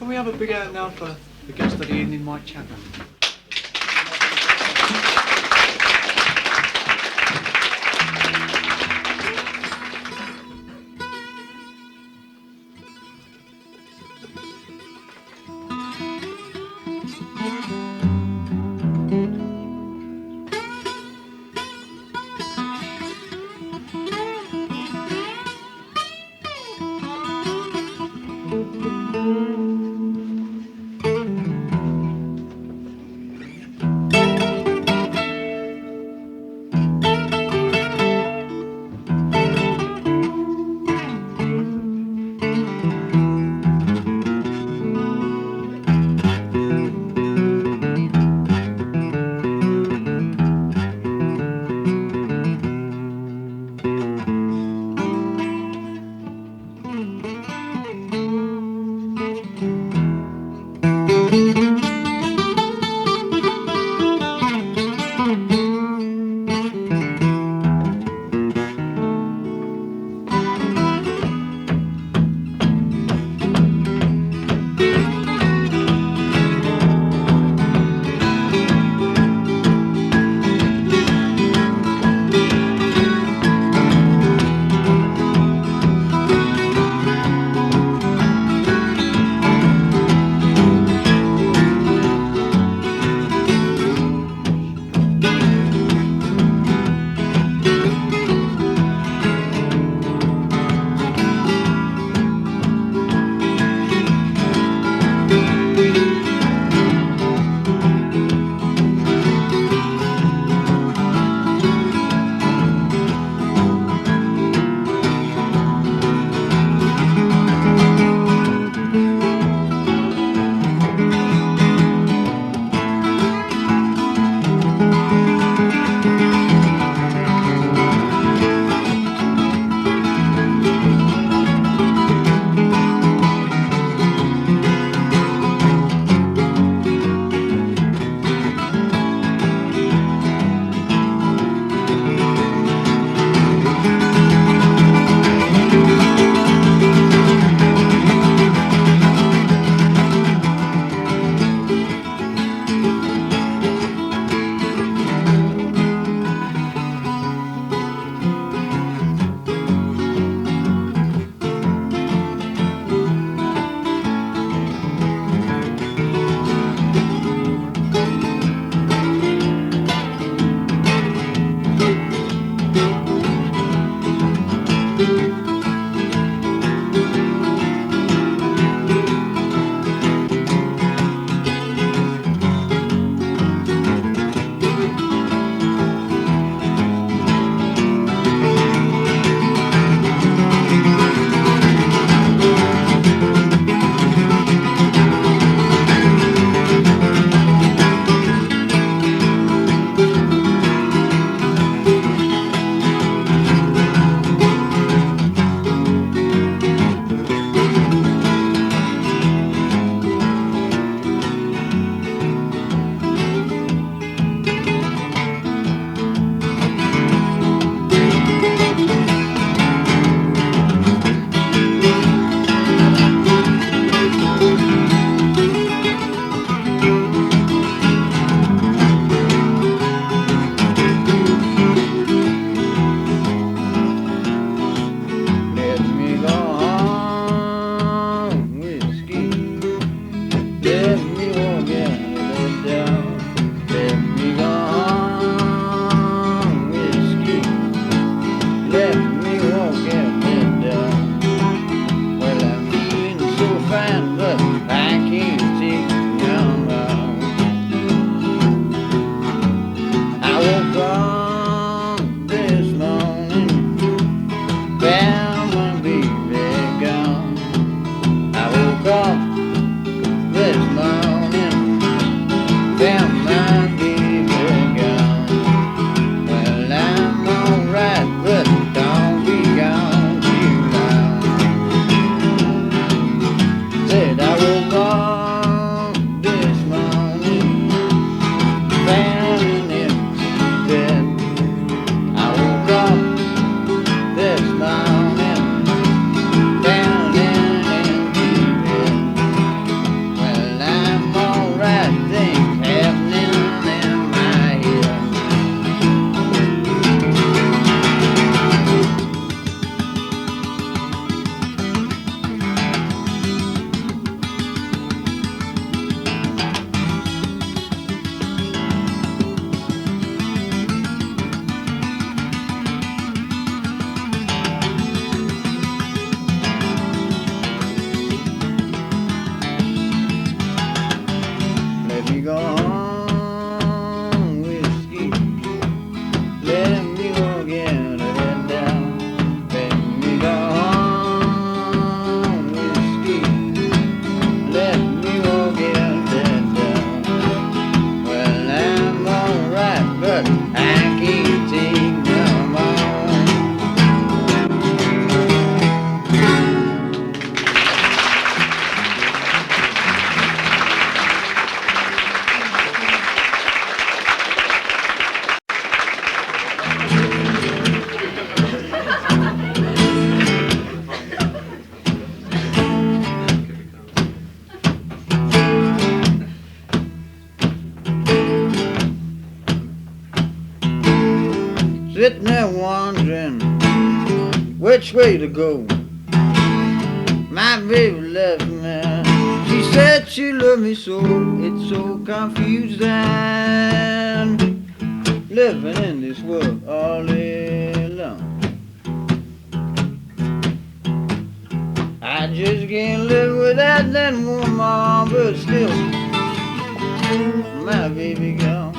Can we have a big out now for the guest of the evening, Mike Chapman? Gone too long. 'Cause I woke up this morning, found my baby gone. I woke up this morning, found my baby gone. Well, I woke up, but don't be gone too long. Said I woke up this morning, found my baby gone. I woke up, but don't be gone too long. 'Cause I woke up this morning, found my baby gone. I woke up this morning, found my baby gone. sitting there wondering which way to go. My baby left me. She said she loved me so. It's so confusing, living in this world all alone. I just can't live without that woman, but still, my baby gone.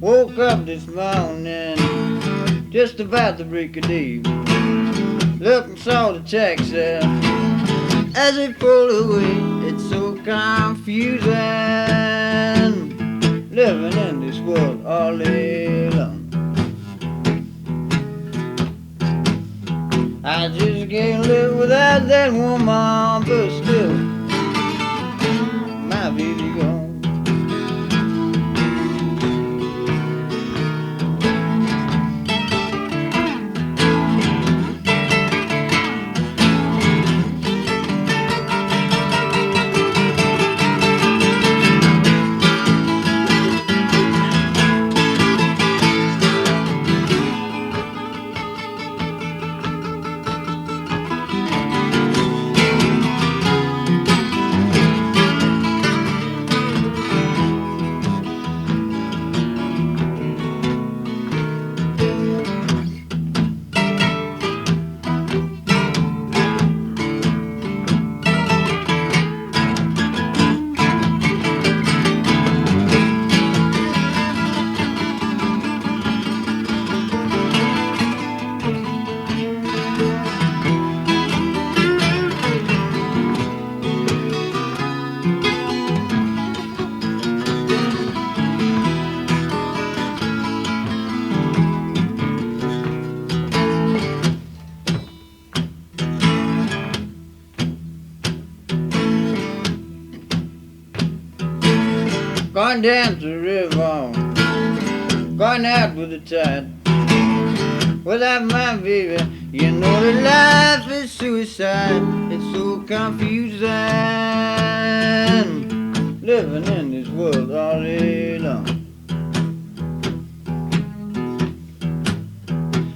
Woke up this morning, just about the break of day. Looked and saw the taxi as it pulled away. It's so confusing, living in this world all alone. I just can't live without that woman, but still, my baby gone. Going down to the river, going out with the tide. Without my baby, you know that life is suicide. It's so confusing, living in this world all alone.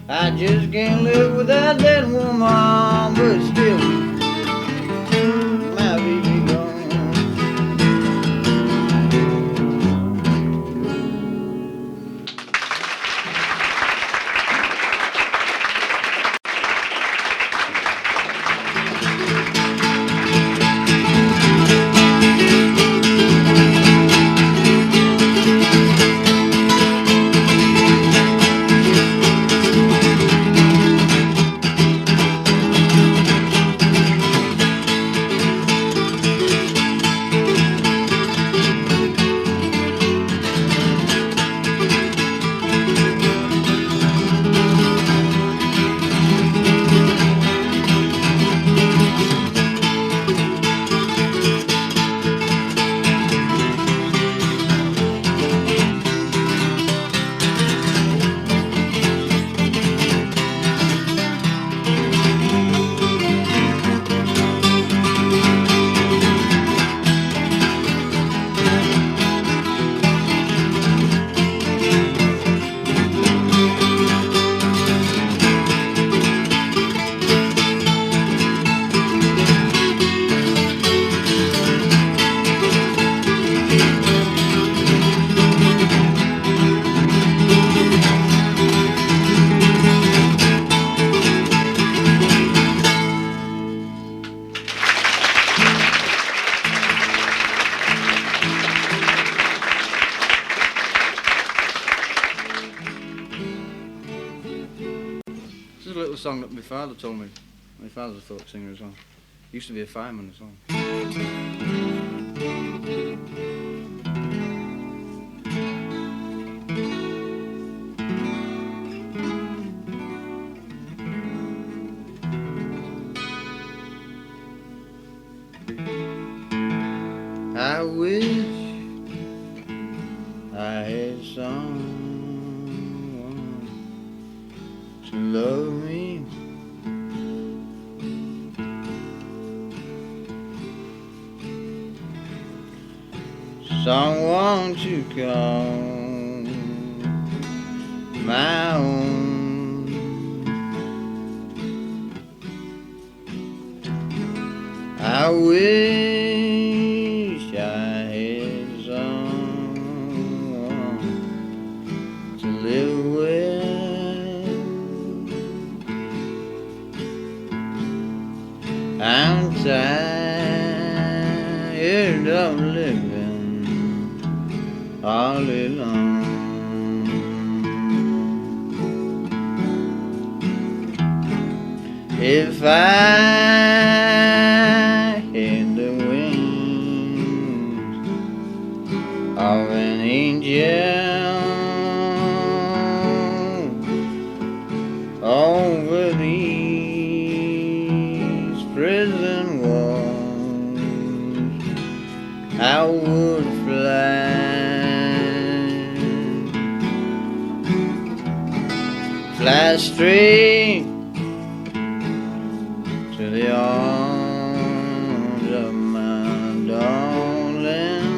I just can't live without that woman, but still, my baby gone. This is a little song that my father told me. My father's a folk singer as well. He used to be a fireman as well. I wish I had someone to love me. someone to call my own. I wish I had someone to live with. I'm tired of living all alone. If I had the wings of an angel over these prison walls, I would fly straight to the arms of my darling,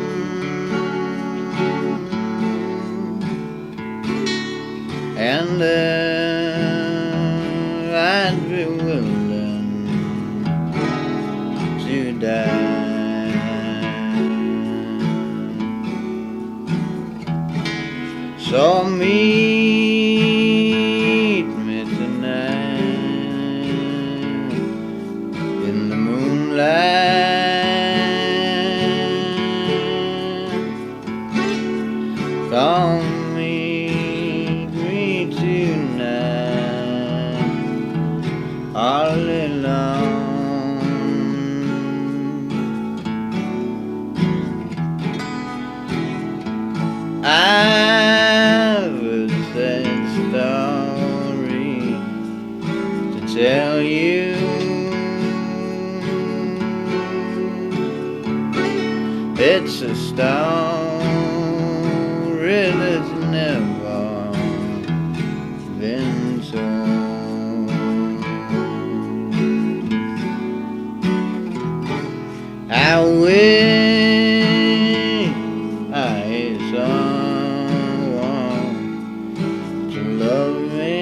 and there I'd be willing to die. So meet me tonight in the moonlight. Come meet me tonight, all alone. I've a sad story to tell you. It's a story that's never been told. I wish I had someone to love me,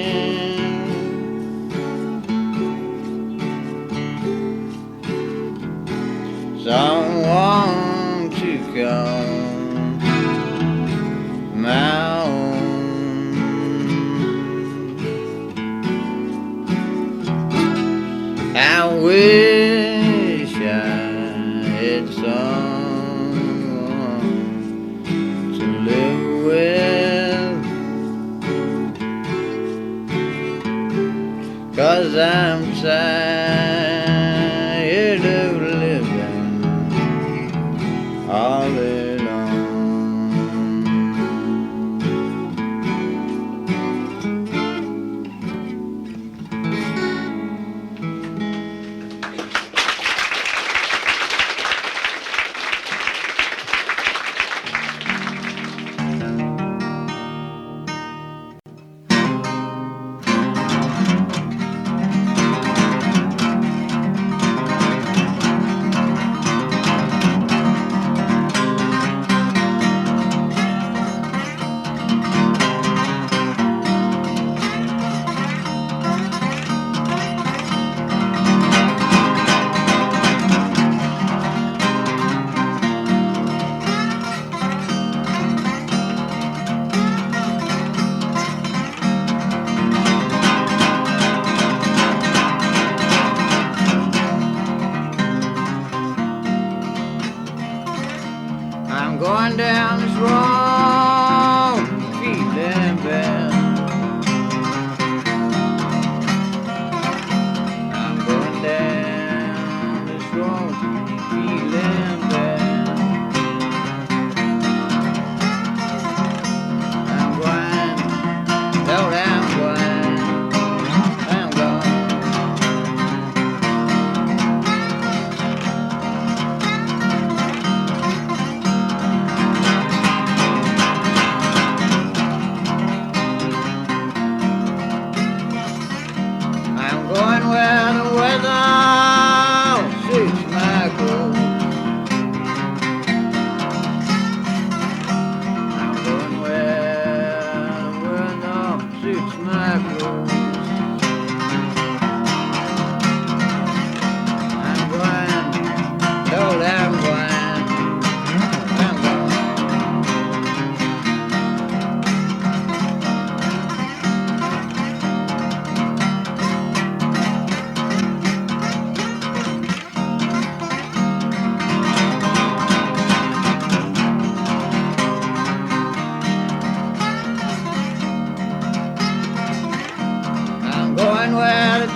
someone to call my own. I wish I had someone to live with, 'cause I'm tired of living all alone.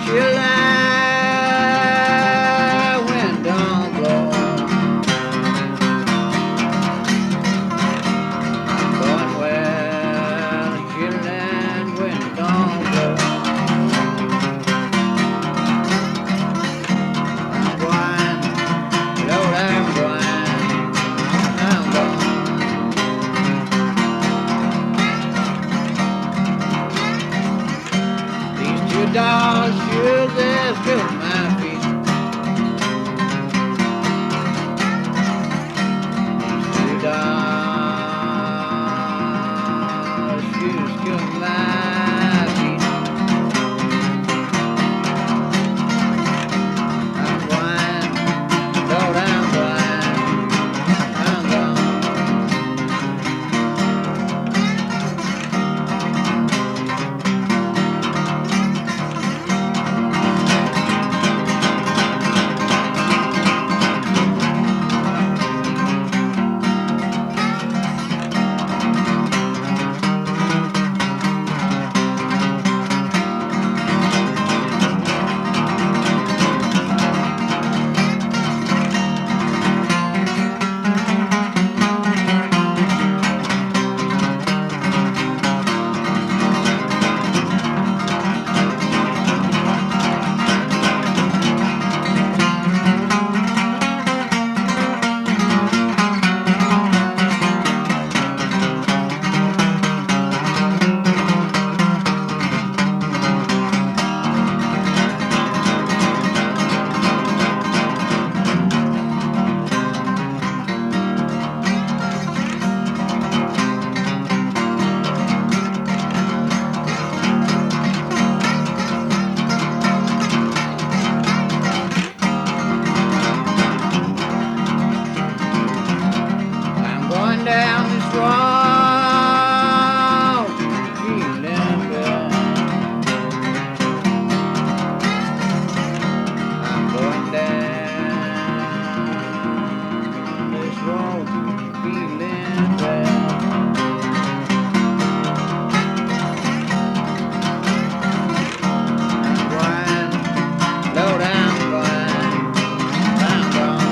July wind don't blow. Going where the July wind don't blow. I'm going, Lord, I'm going, I'm going. These $2 shoes that's good my feet. These $2 shoes good my feet. I'm blind, Lord, I'm blind, I'm gone. I'm going down this road, feeling bad. I'm going down this road, feeling bad. I'm going, Lord, I'm going, I'm gone.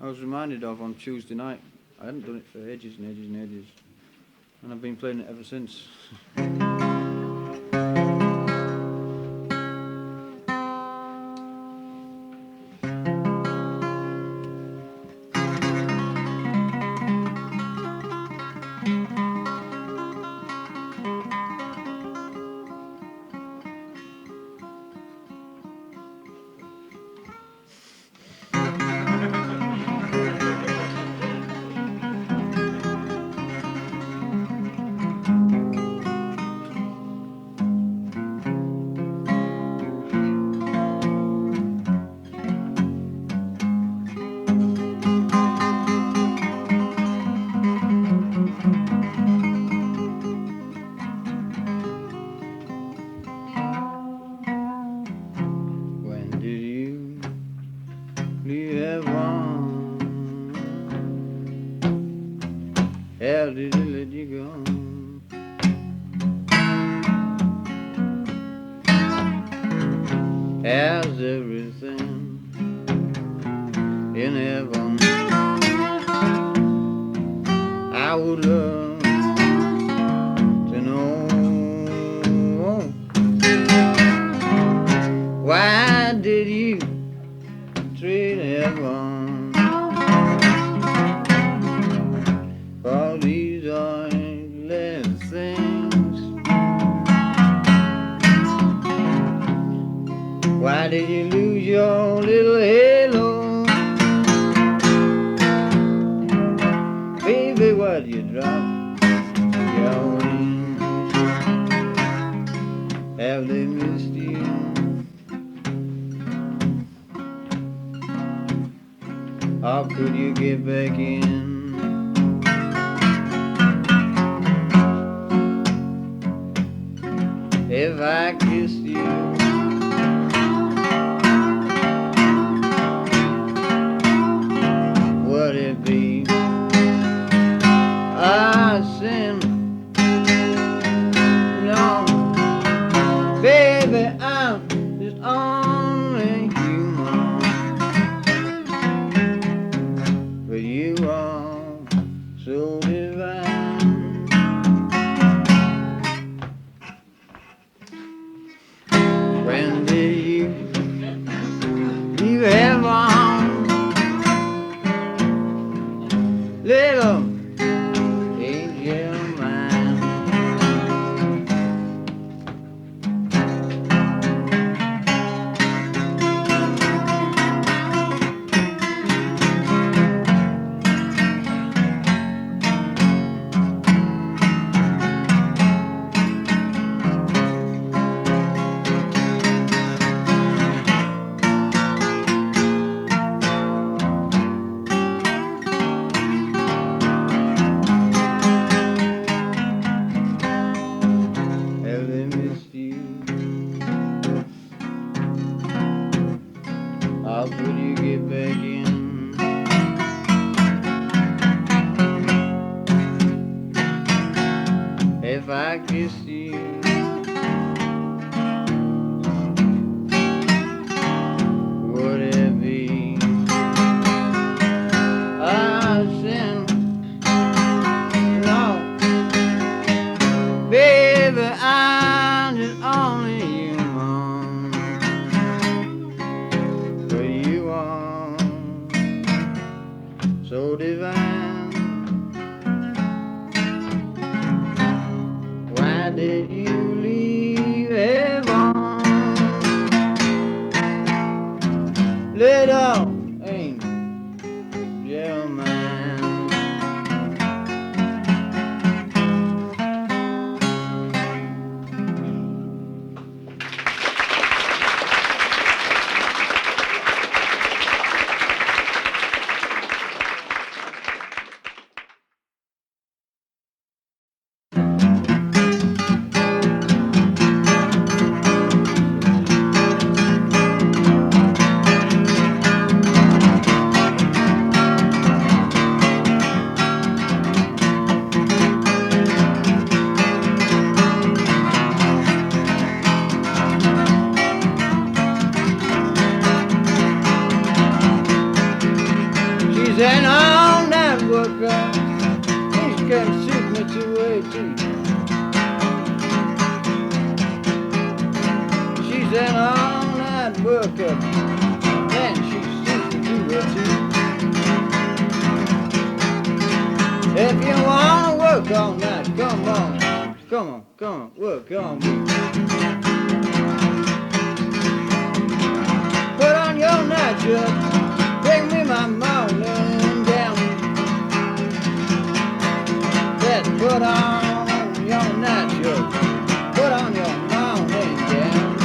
I was reminded of on Tuesday night. I hadn't done it for ages and ages and ages, and I've been playing it ever since. When did you leave heaven? How did it let you go? How's everything in heaven? I would love to know. Why did you treat heaven for these oily things? Why did you lose your little halo? Baby, what but you drop your wings. Have they missed you? How could you get back in? If I kissed you, would it be a sin? No, baby, I'm just only human, but you are so divine. When did you leave heaven, little angel mine? Have they missed you? How could you get back in? If I kissed you, would it be a sin? No, baby, I'm just only human, but you are so divine. Why did you leave heaven, little angel man? She's an all-night worker. She's can suit me to a T. She's an all-night worker, and she suits me to a T. If you wanna work all night, come on, work on me. Put on your night shirt, bring me my morning gown. Let's put on your night shirt, put on your morning gown.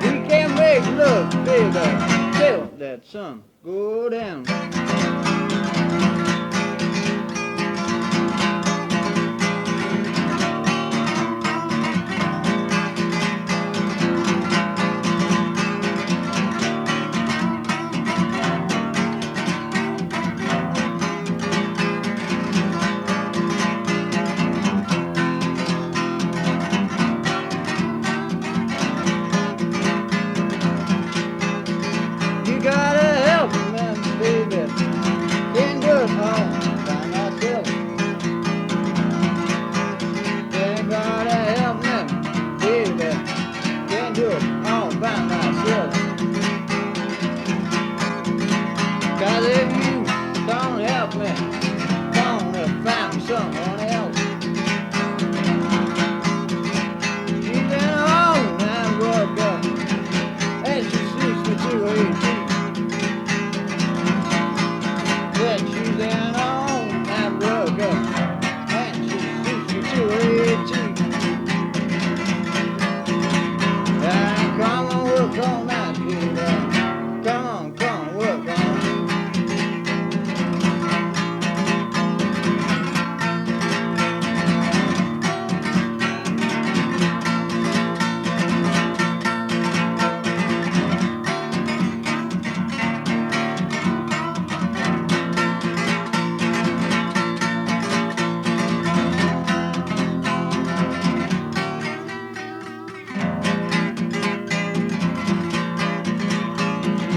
We can make love, baby, till that sun go down. You gotta help me, baby.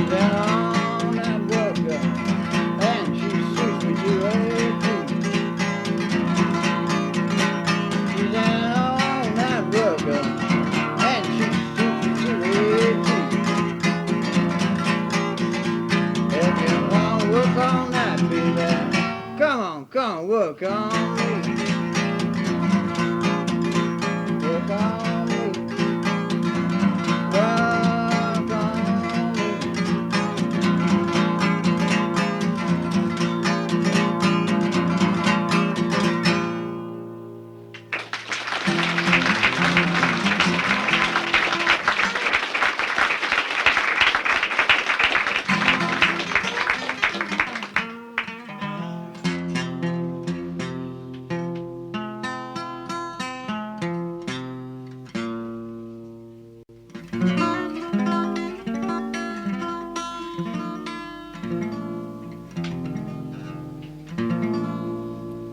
She's an all-night worker, and she suits me to a T. She's an all-night worker, and she suits me to a T. If you want to work all night, baby, come on, work on me. Work on me. Work on me.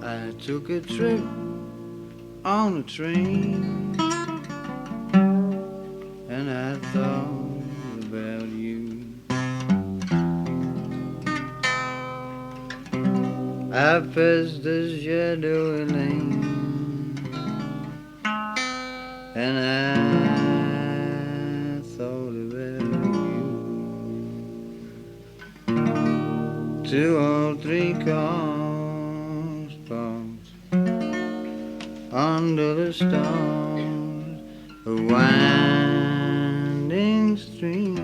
I took a trip on a train, and I thought about you. I passed the shadowy lane, and I thought about you. 2 or 3 cars parked under the stars, a winding stream,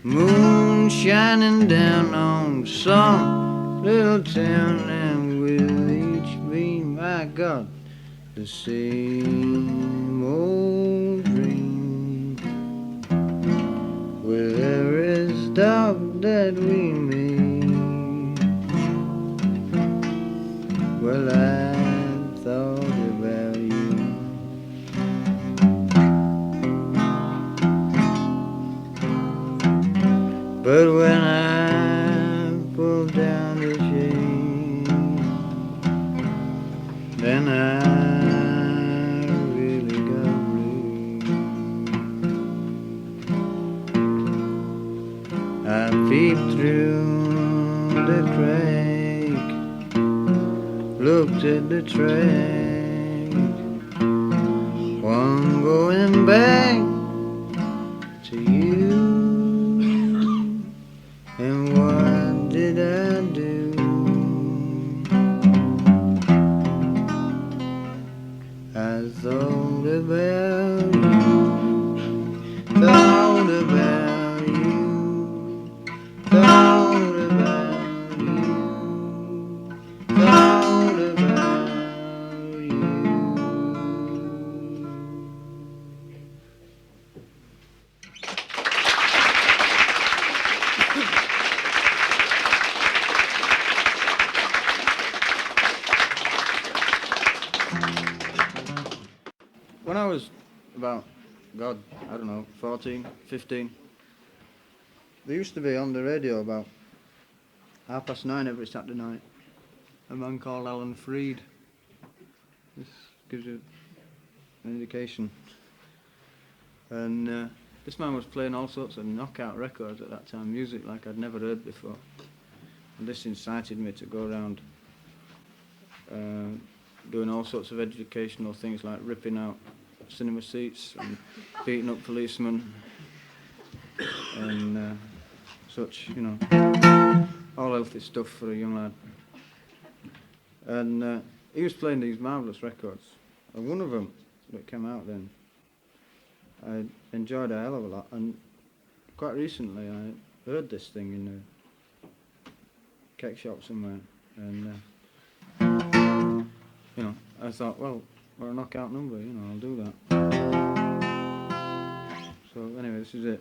moon shining down on some little town, and with each beam I got the same old dream. Where there is doubt that we made, well, I thought about you. But when I pulled down the shade, then I really got blue. I peeped through the crack, looked at the track, one going back to you. And what did I do? I thought about you, thought about you, thought about you, thought about you. When I was about, God, I don't know, 14, 15, there used to be on the radio about 9:30 every Saturday night a man called Alan Freed. This gives you an indication. And this man was playing all sorts of knockout records at that time, music like I'd never heard before. And this incited me to go around doing all sorts of educational things like ripping out cinema seats and beating up policemen and such, you know, all healthy stuff for a young lad. And he was playing these marvellous records, and one of them that came out then I enjoyed a hell of a lot, and quite recently I heard this thing in a cake shop somewhere, and you know, I thought, well, what a knockout number, you know, I'll do that. So anyway, this is it.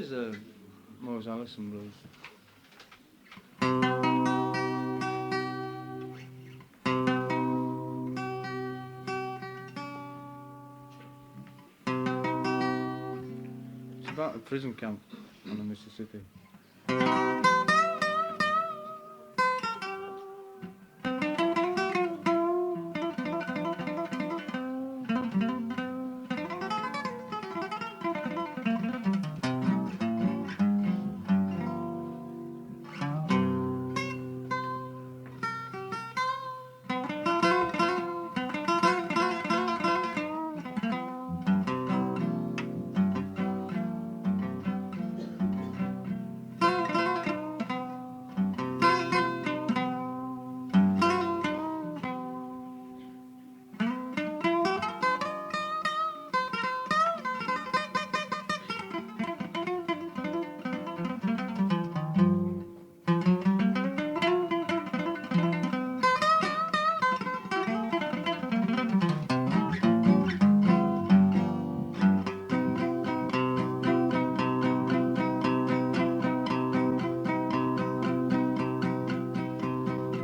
is a Morris Allison blues. It's about a prison camp on the Mississippi.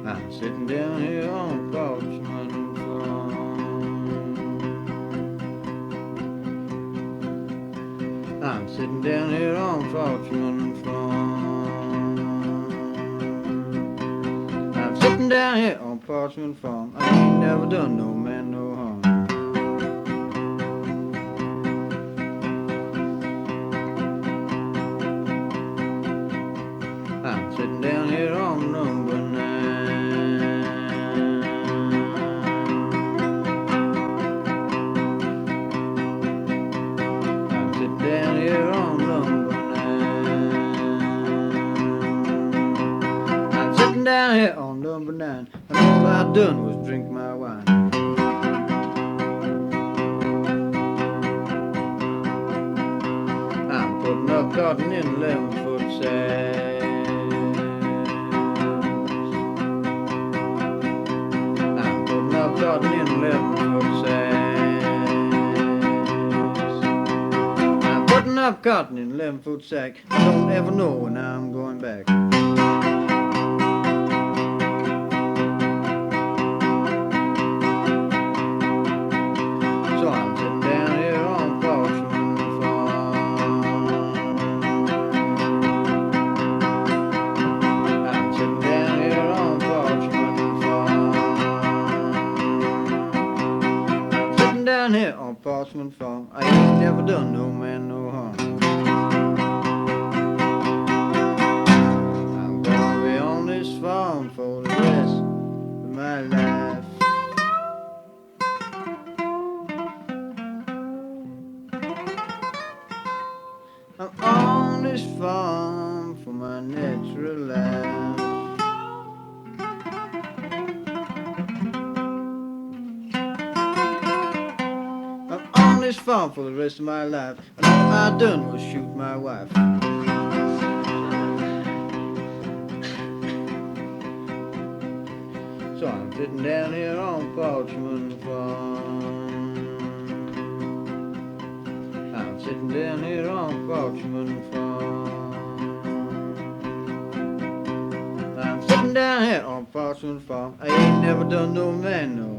I'm sitting down here on Parchment Farm. I'm sitting down here on Parchment Farm. I'm sitting down here on Parchment Farm. I ain't never done no man no harm. I'm sitting down here on number 9. I'm sitting down here on number 9. I'm sitting down here on number 9, and all I done was drink my wine. I'm putting up cotton in 11-foot sacks. Cotton in 11-foot sacks. I'm putting up cotton in 11-foot sack. I don't ever know when I'm going back. So I'm sitting down here on Parchment Farm. I'm sitting down here on Parchment Farm. Down here on Parchment Farm, I ain't never done no man no harm. I'm gonna be on this farm for the rest of my life. I'm on this farm for my natural life. This farm for the rest of my life, and all I done was shoot my wife. So I'm sitting down here on Parchment Farm. I'm sitting down here on Parchment Farm. I'm sitting down here on Parchment Farm. I ain't never done no man no harm.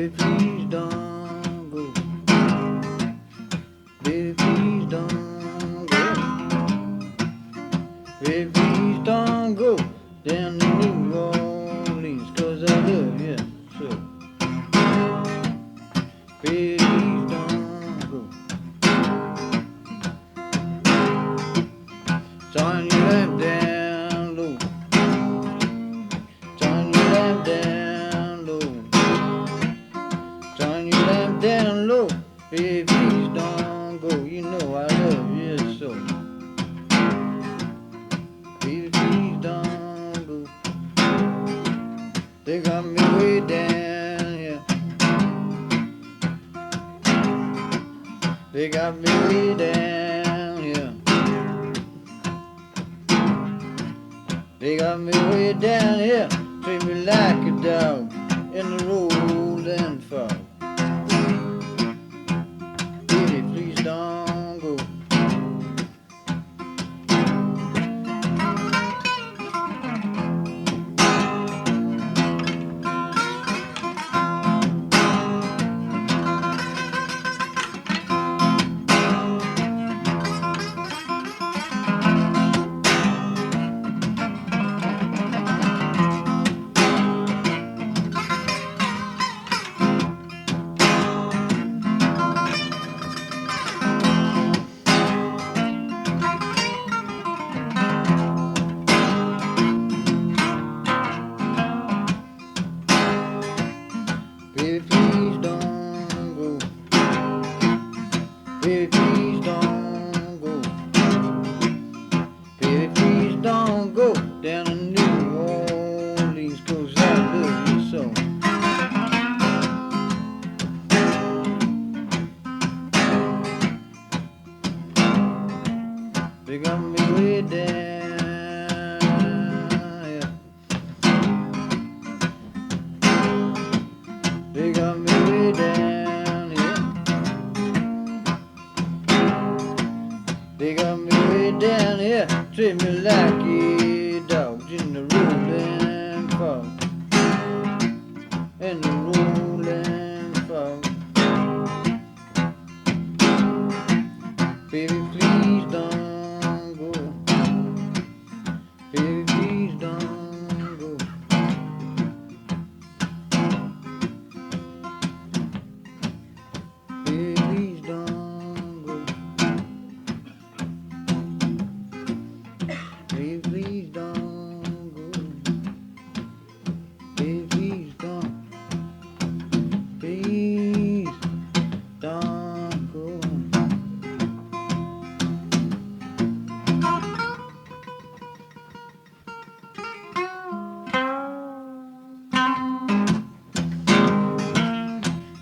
Baby, please don't go. Baby, please don't go. Baby, please don't go down to New Orleans, 'cause I love you so. Baby, please don't go. Turn your lamp down low. Turn your lamp down low. Turn your lamp down low. Baby, please don't go. You know I love you so. Baby, please don't go. They got me way down here. They got me way down here. They got me way down here. Treat me like a dog in the rolling fog. Baby, please don't go. Baby, please don't go. Baby, please don't go. Baby, please don't go down to New Orleans, 'cause I love you so. They got me way down here. They got me way down here. They got me way down here. Treat me like a dog in the rolling fog. In the rolling fog. Baby, please don't go. Baby, please don't go. Baby, please don't go. Baby, please don't go. Baby, please don't. Please don't go.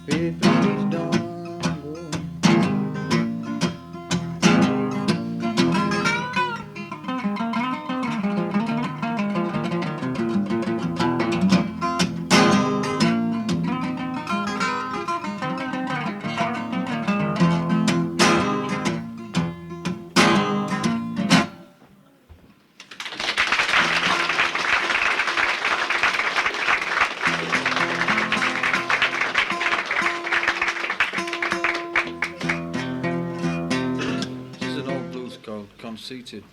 Baby, please don't go. This is an old blues called Conceited.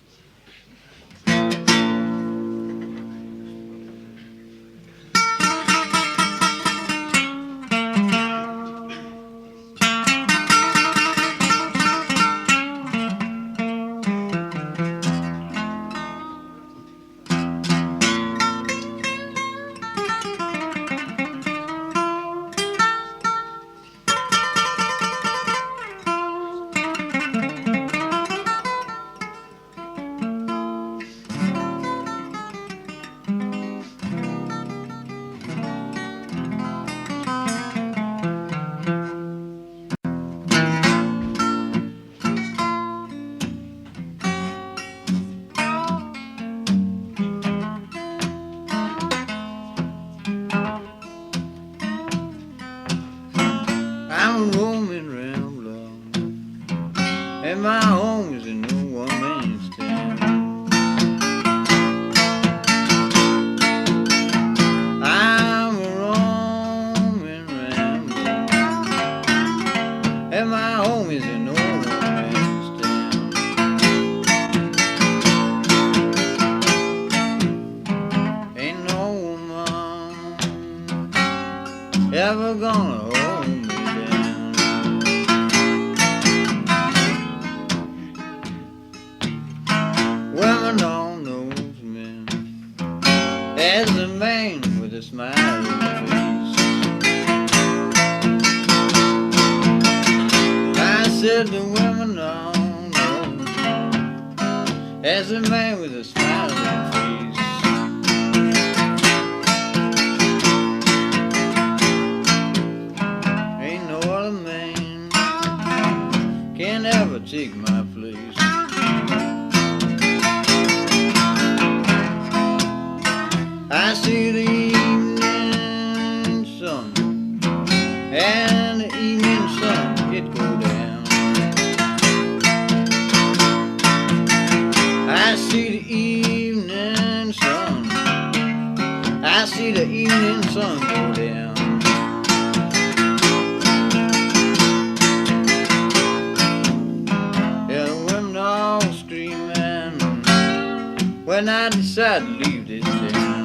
never gonna hold me down. Women don't know me as a man with a smiley face. I said the women don't know me as a man with a smiley face. Ain't no other man can ever take my place. I see the evening sun and the evening sun it go down. I see the evening sun, I see the evening sun go down. Yeah, the women all screaming when I decide to leave this town.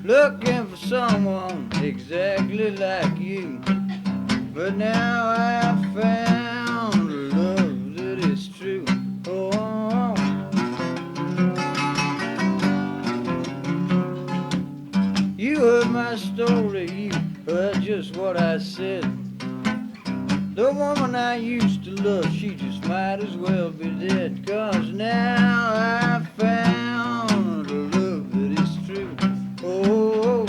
looking for someone exactly like you. But now I found a love that is true. Oh, you heard my story, you heard just what I said. The woman I used to love, she just might as well be dead. 'Cause now I found a love that is true. Oh,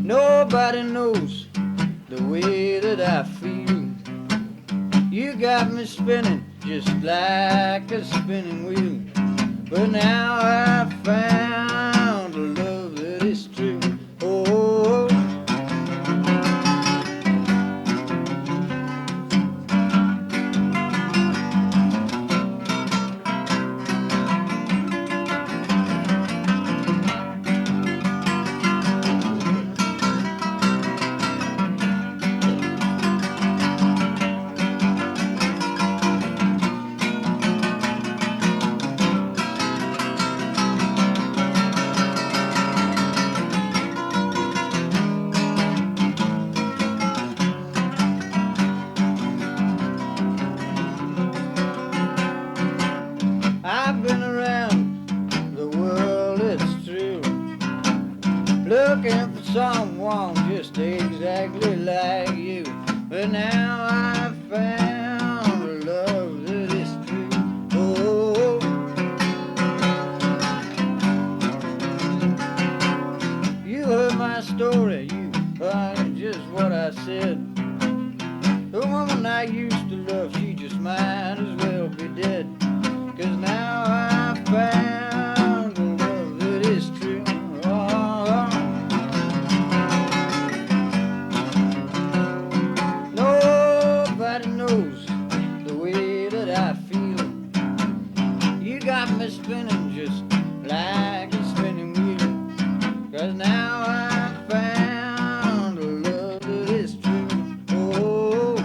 nobody knows the way that I feel. You got me spinning just like a spinning wheel. But now I found a love that is true. Oh, I've been around the world, it's true, looking for someone just exactly like you. But now I found a love that is true. Oh, you heard my story, you heard just what I said. The woman I used to love, she just might as well be dead. 'Cause now I found a love that is true. Oh, nobody knows the way that I feel. You got me spinning just like a spinning wheel. 'Cause now I found a love that is true. Oh,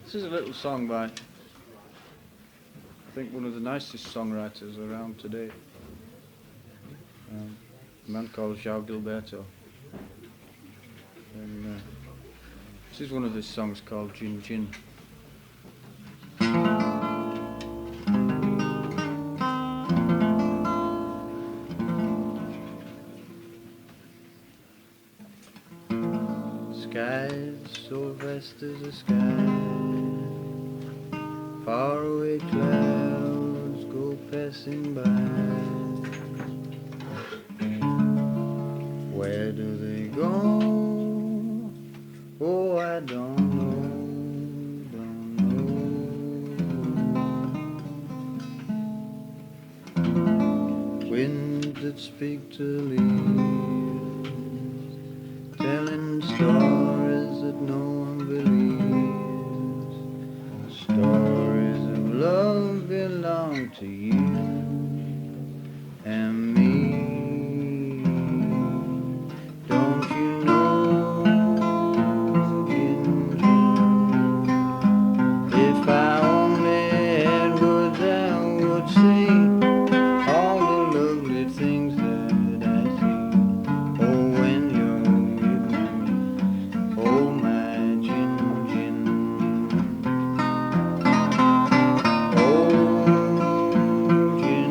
this is a little song by, I think, one of the nicest songwriters around today, a man called João Gilberto. And this is one of his songs called Gin Gin. Skies so vast as a sky, faraway clouds go passing by. Where do they go? Oh, I don't know, don't know. Winds that speak to leaves, telling stories that no one believes. Stories of love belong to you and me. Don't you know, Ginger, if I only had words I would say all the lovely things that I see. Oh, when you're with me, oh my gin gin. Oh, gin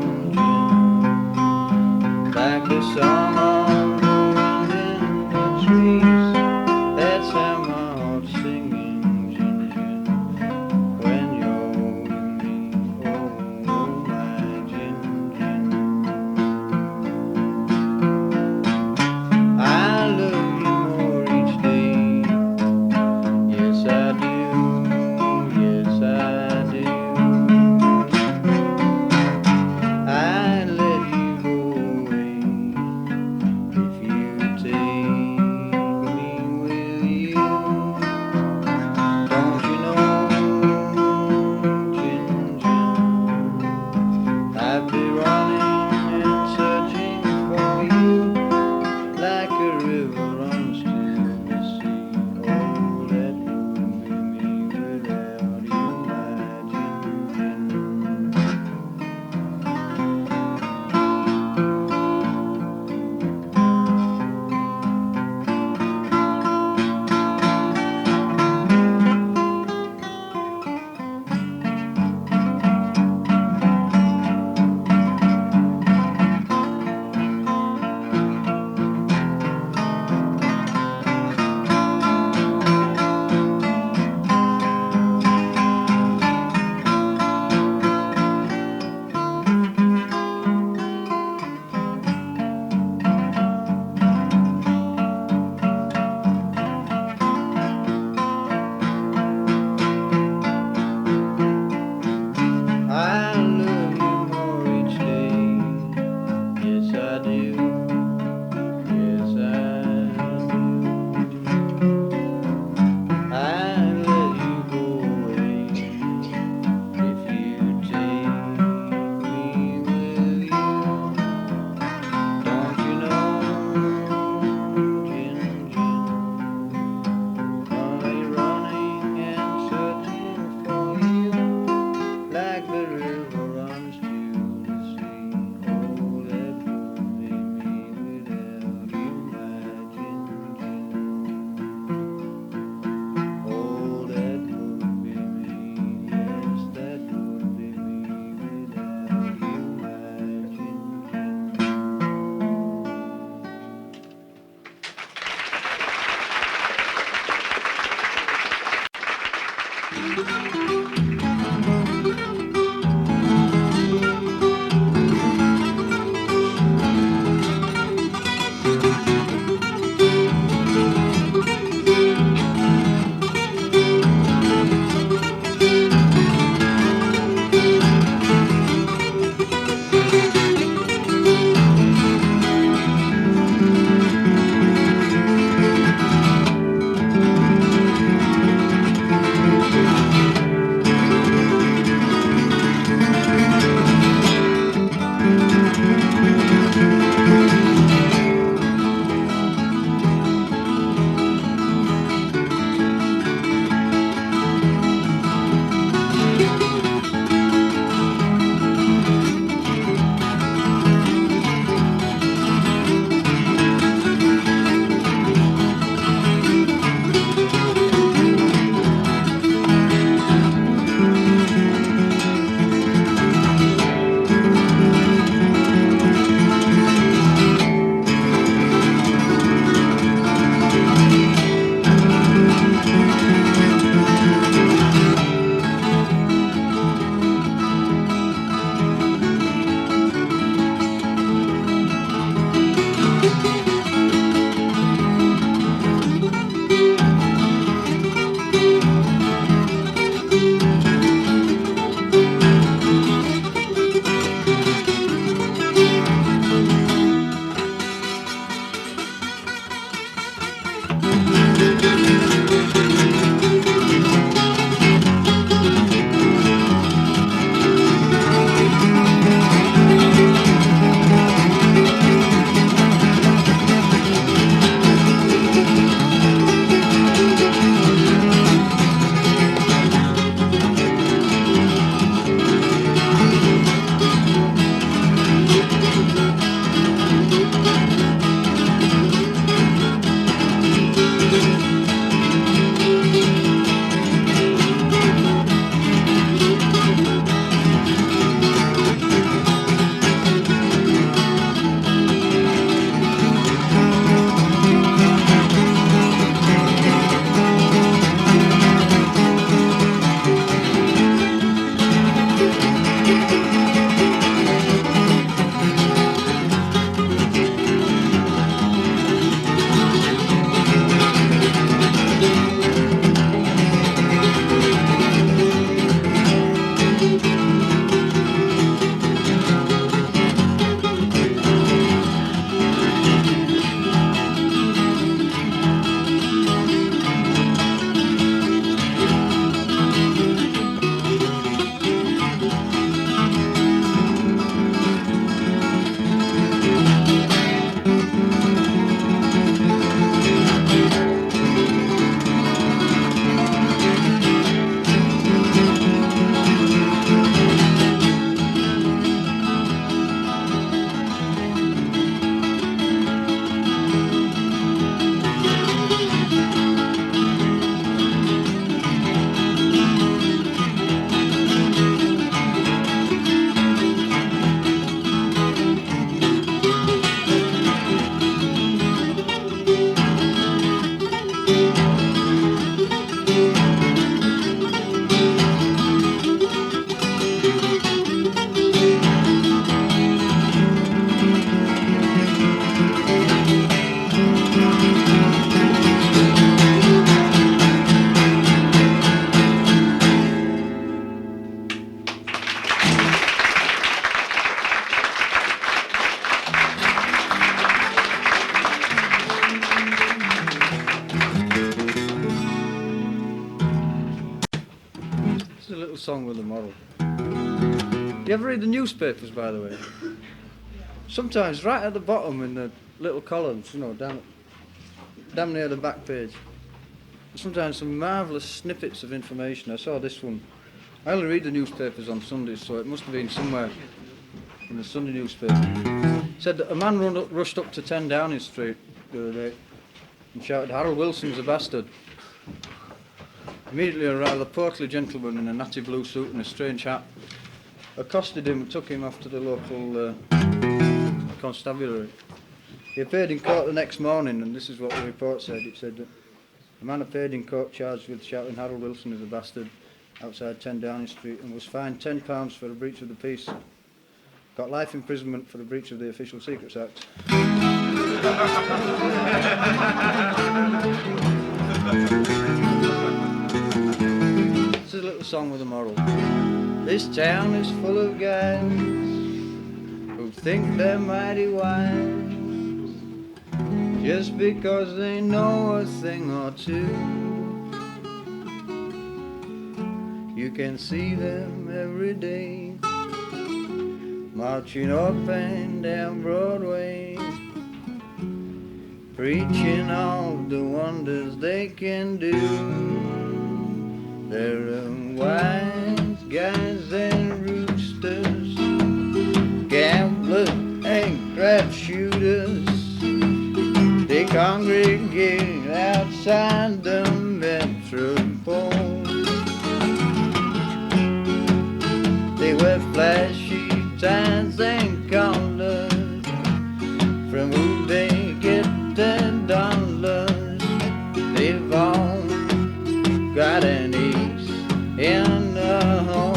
song with a moral. You ever read the newspapers, by the way? Sometimes right at the bottom in the little columns, you know, down near the back page, sometimes some marvellous snippets of information. I saw this one. I only read the newspapers on Sundays, so it must have been somewhere in the Sunday newspaper. It said that a man rushed up to 10 Downing Street the other day and shouted, "Harold Wilson's a bastard." Immediately a rather portly gentleman in a natty blue suit and a strange hat accosted him and took him off to the local constabulary. He appeared in court the next morning, and this is what the report said. It said that A man appeared in court charged with shouting Harold Wilson is a bastard outside 10 Downing Street and was fined £10 for a breach of the peace. Got life imprisonment for the breach of the Official Secrets Act. This is a little song with a moral. This town is full of guys who think they're mighty wise just because they know a thing or two. You can see them every day marching up and down Broadway, preaching all the wonders they can do. They're wise guys and roosters, gamblers and crap shooters. They congregate outside the metropole. They wear flashy ties and collars, from who they get their dollars. They've all got an ace in the hole,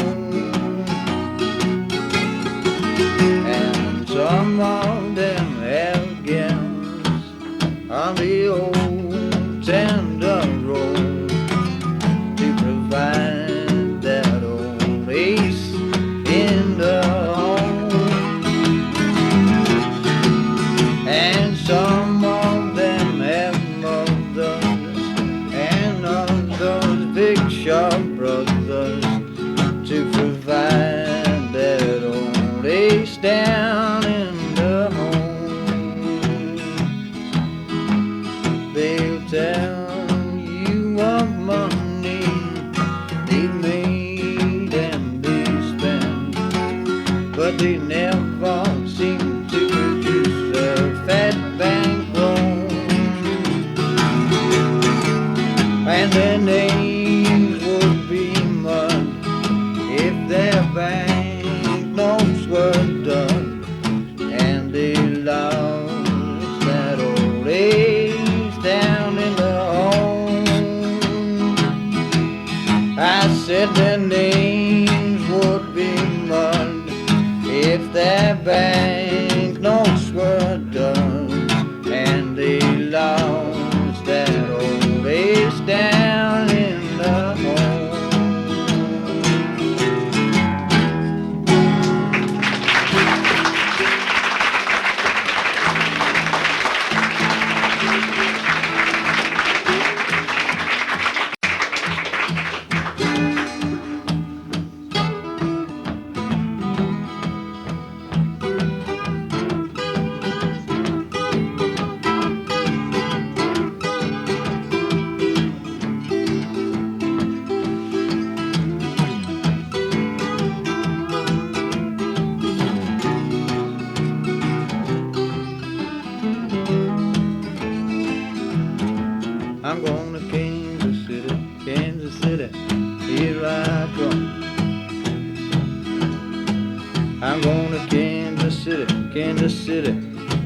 and some of them have gals on the old tender road to provide that old ace in the hole. And some of them have mothers and of those big sharp brothers to provide that old ace down in the hole. They'll tell you of money they've made and they spend, but they never seem to produce a fat bankroll. And their names would be mud if their banknotes were done, and they lost that old ace down in the hole. I said their names would be mud if their banknotes were done, and they lost that old ace down in the hole. I'm going to Kansas City, Kansas City, here I come. I'm going to Kansas City, Kansas City,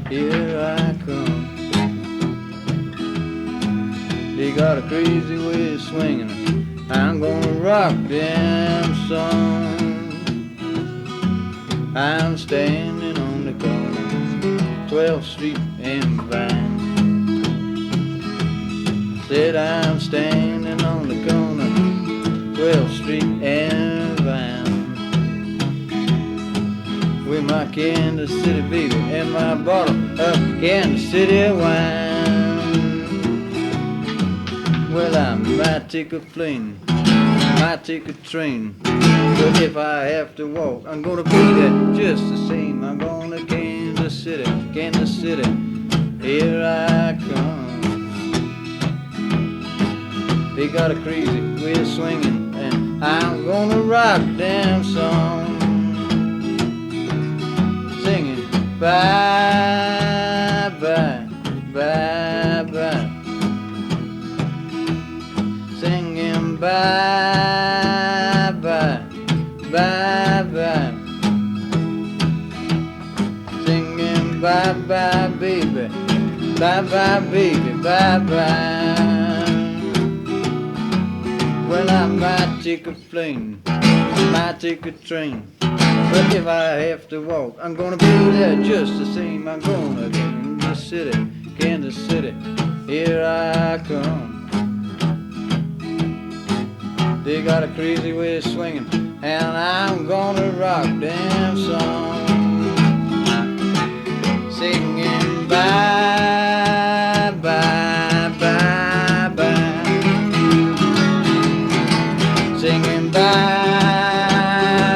here I come. They got a crazy way of swinging, I'm gonna rock them, son. I'm standing on the corner, 12th Street and Vine. Said I'm standing on the corner, 12th Street and Vine, with my Kansas City baby and my bottle of Kansas City wine. Well, I might take a plane, might take a train, but if I have to walk, I'm gonna be there just the same. I'm going to Kansas City, Kansas City, here I come. They got a crazy way of swinging, and I'm gonna rock them song, singing bye bye, bye bye, singing bye bye, bye bye, singing bye bye baby, bye bye baby, bye bye. Well, I might take a plane, I might take a train, but if I have to walk, I'm gonna be there just the same. I'm gonna Kansas City, Kansas City, here I come. They got a crazy way of swinging, and I'm gonna rock them song. Singing bye, bye, bye, bye. Singing bye,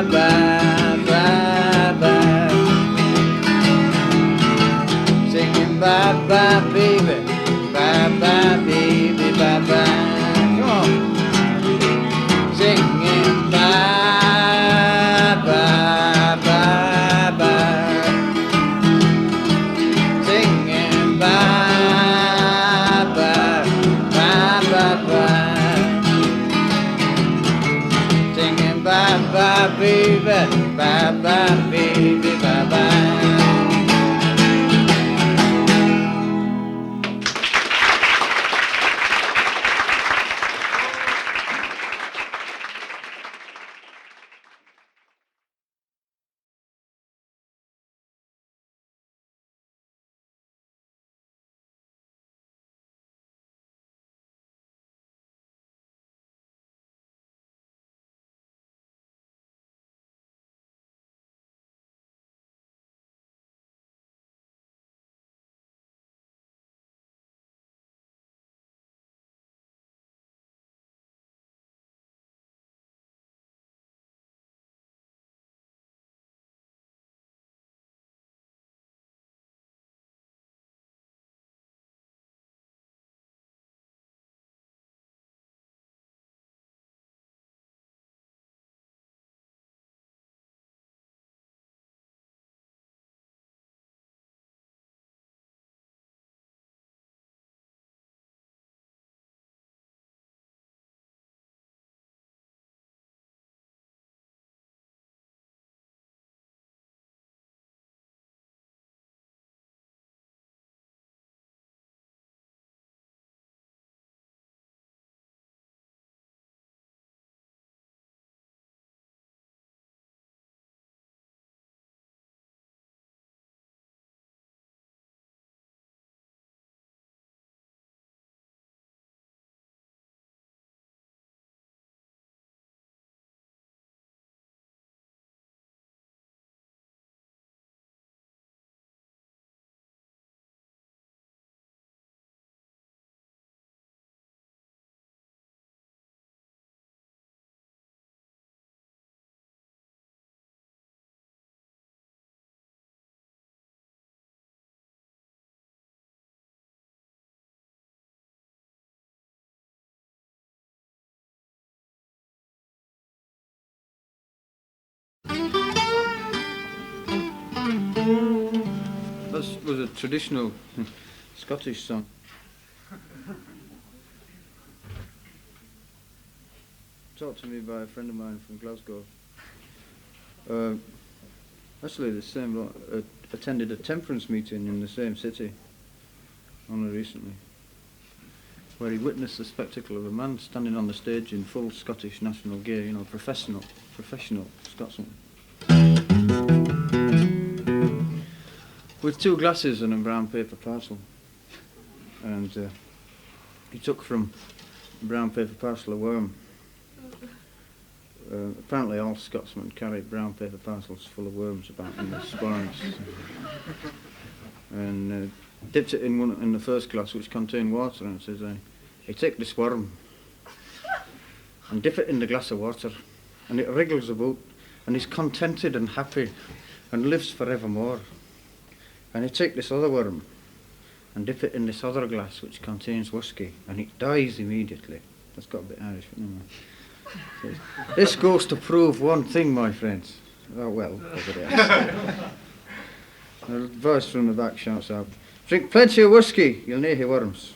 bye, bye, bye. Singing bye, bye, baby. Bye, bye, baby, bye, bye. Come on. Singing bye, bye, bye, bye. Singing bye, bye, bye, bye, bye. Singing bye, bye, baby, bye, bye, baby, bye, bye. This was a traditional Scottish song. Taught to me by a friend of mine from Glasgow. Actually, the same attended a temperance meeting in the same city only recently, where he witnessed the spectacle of a man standing on the stage in full Scottish national gear, you know, professional Scotsman, with 2 glasses and a brown paper parcel. And he took from a brown paper parcel a worm. Apparently all Scotsmen carry brown paper parcels full of worms about in their sporrans. And dipped it in the first glass, which contained water, and says, "I take this worm and dip it in the glass of water, and it wriggles about, and is contented and happy, and lives forevermore. And I take this other worm and dip it in this other glass, which contains whiskey, and it dies immediately." That's got a bit Irish, but anyway. Says, "This goes to prove one thing, my friends." Oh well, over there. A voice from the back shouts out, "Drink plenty of whiskey, you'll nae hae worms."